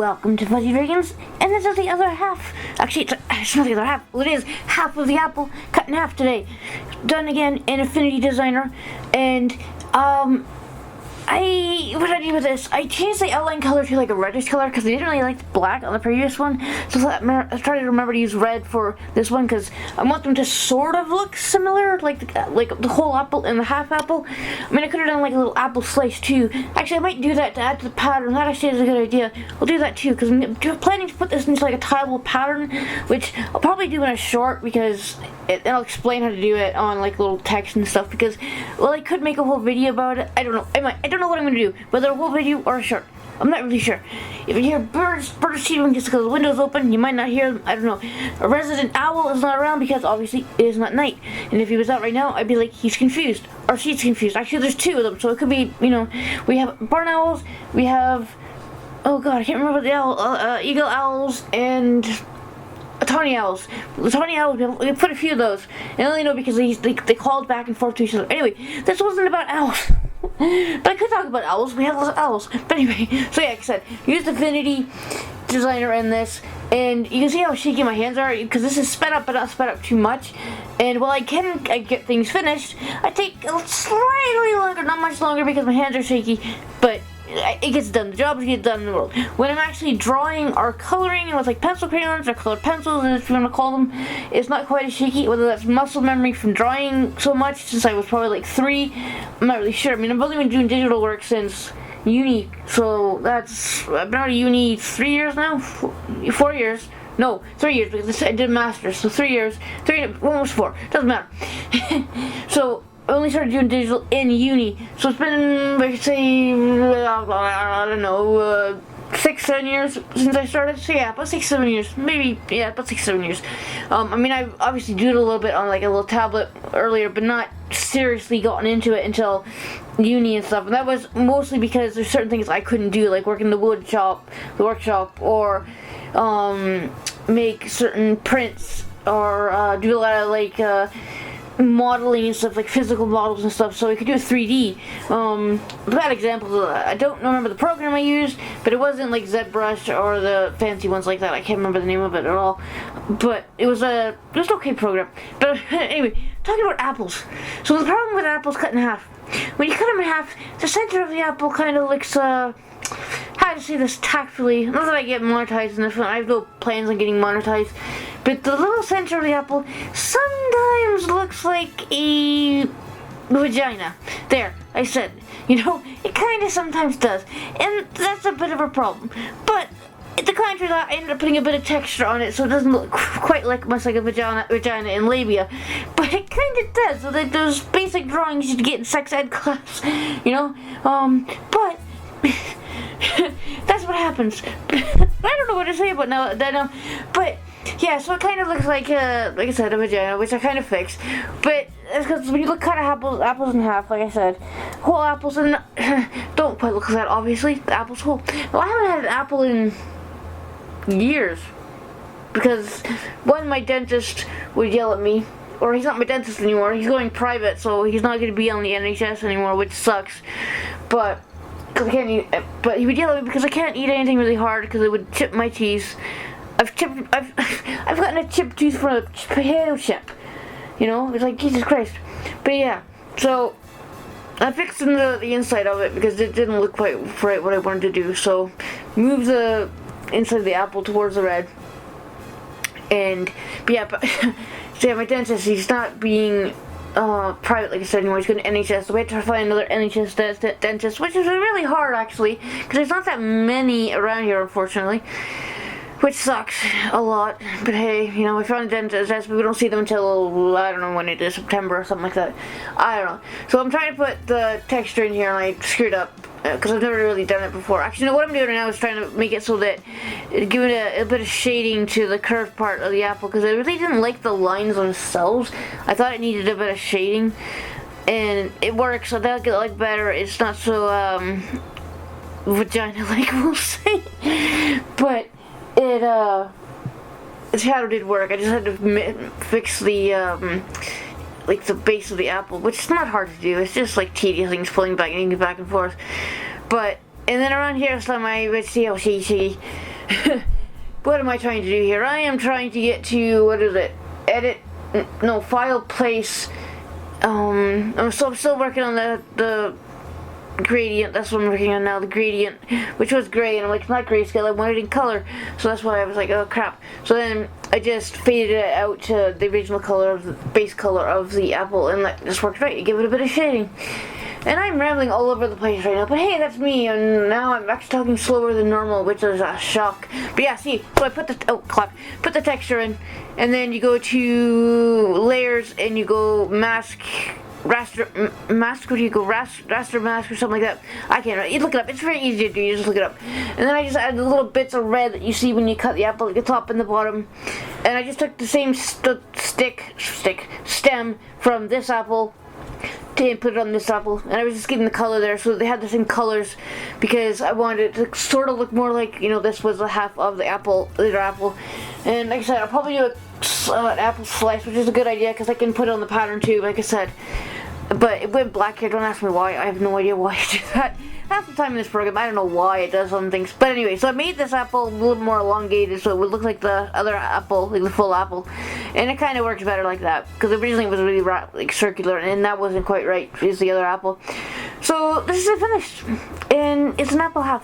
Welcome to Fuzzy Dragons, and this is the other half. Actually, it's not the other half. Well, it is half of the apple cut in half today. Done again in Affinity Designer, and what did I do with this? I changed the outline color to like a reddish color because I didn't really like the black on the previous one. So I tried to remember to use red for this one because I want them to sort of look similar, like the whole apple and the half apple. I mean, I could have done like a little apple slice too. Actually, I might do that to add to the pattern. That actually is a good idea. I'll do that too because I'm planning to put this into like a tileable pattern, which I'll probably do in a short because and I'll explain how to do it on like little text and stuff because, well, I could make a whole video about it. I don't know. I don't know what I'm gonna do, whether a whole video or a short. I'm not really sure. If you hear birds chirping just because the window's open, you might not hear them. I don't know. A resident owl is not around because obviously it is not night. And if he was out right now, I'd be like, he's confused. Or she's confused. Actually, there's two of them, so it could be, you know, we have barn owls, we have, oh god, I can't remember the owl, eagle owls, and tawny owls. The tawny owls, we put a few of those. And I only know because they called back and forth to each other. Anyway, this wasn't about owls. But I could talk about owls. We have lots of owls. But anyway, so yeah, like I said, use Affinity Designer in this, and you can see how shaky my hands are because this is sped up, but not sped up too much. And while I get things finished, I take slightly longer, not much longer, because my hands are shaky. But it gets done. The job gets done in the world. When I'm actually drawing or coloring with like pencil crayons or colored pencils, as you want to call them, it's not quite as shaky. Whether that's muscle memory from drawing so much since I was probably like 3, I'm not really sure. I mean, I've only been doing digital work since uni, so I've been out of uni 3 years now, 4 years. No, 3 years because I did a master's, so 3 years, almost 4. Doesn't matter. So I only started doing digital in uni, so it's been, like, say, I don't know, 6-7 years since I started. So yeah, about 6-7 years, maybe, yeah, about 6-7 years. I mean, I've obviously doodled a little bit on like a little tablet earlier, but not seriously gotten into it until uni and stuff. And that was mostly because there's certain things I couldn't do, like work in the workshop, or make certain prints, or do a lot of like modeling and stuff, like physical models and stuff, so I could do a 3D. Bad examples of that. I don't remember the program I used, but it wasn't like ZBrush or the fancy ones like that. I can't remember the name of it at all, but it was an okay program. But anyway, talking about apples. So the problem with apples cut in half, when you cut them in half, the center of the apple kind of looks, how to say this tactfully, not that I get monetized in this one, I have no plans on getting monetized, but the little center of the apple sometimes looks like a vagina. There, I said, you know, it kind of sometimes does, and that's a bit of a problem. But the contrary to that, I ended up putting a bit of texture on it, so it doesn't look quite like much like a vagina and labia, but it kind of does. So like those basic drawings you get in sex ed class, you know. But that's what happens. I don't know what to say about that. But yeah, so it kind of looks like I said, a vagina, which I kind of fixed. But it's because when you cut apples in half, like I said, whole apples, and don't quite look like that, obviously. The apple's whole. Well, I haven't had an apple in years because one, my dentist would yell at me, or he's not my dentist anymore. He's going private, so he's not going to be on the NHS anymore, which sucks. But he would yell at me because I can't eat anything really hard because it would chip my teeth. I've gotten a chipped tooth from a potato chip. You know, it's like, Jesus Christ. But yeah, so I fixed the inside of it because it didn't look quite right what I wanted to do. So move the inside of the apple towards the red. And but so yeah, my dentist, he's not being private, like I said, anymore. He's going to NHS, so we had to find another NHS dentist, which is really hard, actually, because there's not that many around here, unfortunately, which sucks a lot. But hey, you know, I found a dentist, but we don't see them until, I don't know when it is, September or something like that. I don't know. So I'm trying to put the texture in here, and I screwed up, because I've never really done it before. Actually, no, what I'm doing right now is trying to make it so that give it a bit of shading to the curved part of the apple, because I really didn't like the lines themselves. I thought it needed a bit of shading, and it works. So that'll get like better. It's not so vagina-like, we'll say, but the shadow did work. I just had to fix the like the base of the apple, which is not hard to do. It's just like tedious things, pulling back and forth. But And then around here, so let's see. What am I trying to do here? I am trying to get to, what is it? Edit, no, file, place. I'm still working on the gradient. That's what I'm working on now, the gradient, which was gray, and I'm like, it's not grayscale, I want it in color. So that's why I was like, oh crap. So then I just faded it out to the original color, of the base color of the apple, and that just worked right. You give it a bit of shading. And I'm rambling all over the place right now, but hey, that's me, and now I'm actually talking slower than normal, which is a shock. But yeah, see, so I put the texture in, and then you go to layers, and you go mask, raster mask, what do you go, raster mask or something like that. I can't remember. You look it up, it's very easy to do, you just look it up. And then I just add the little bits of red that you see when you cut the apple, the top and the bottom. And I just took the same stem from this apple, and put it on this apple, and I was just getting the color there so they had the same colors because I wanted it to sort of look more like, you know, this was the half of the apple, the other apple. And like I said, I'll probably do an apple slice, which is a good idea because I can put it on the pattern too, like I said. But it went black here, don't ask me why, I have no idea why I do that. Half the time in this program, I don't know why it does some things. But anyway, so I made this apple a little more elongated so it would look like the other apple, like the full apple. And it kind of works better like that, because originally it was really like circular, and that wasn't quite right, is the other apple. So this is finished, and it's an apple half.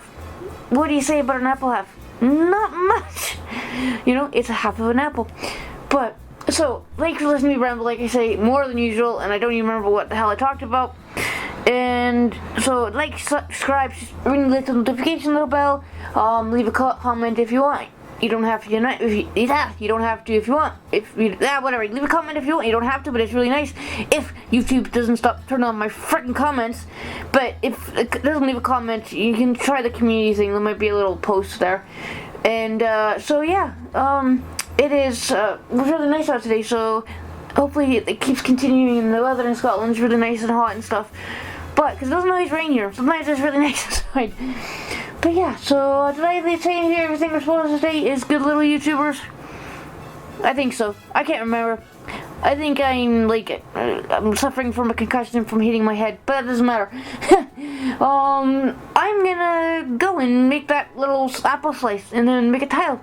What do you say about an apple half? Not much. You know, it's a half of an apple. But, so, thanks for listening to me ramble, like I say, more than usual, and I don't even remember what the hell I talked about. And so, like, subscribe, ring the notification little bell, leave a comment if you want. You don't have to, you don't have to if you want. Whatever, leave a comment if you want. You don't have to, but it's really nice if YouTube doesn't stop turning on my freaking comments. But if it doesn't leave a comment, you can try the community thing. There might be a little post there. And, so yeah, it is, really nice out today, so hopefully it keeps continuing, and the weather in Scotland is really nice and hot and stuff. But, because it doesn't always rain here, sometimes it's really nice outside. But yeah, so did I say here everything we're supposed to say is good little YouTubers? I think so. I can't remember. I think I'm like, I'm suffering from a concussion from hitting my head, but that doesn't matter. I'm gonna go and make that little apple slice and then make a tile.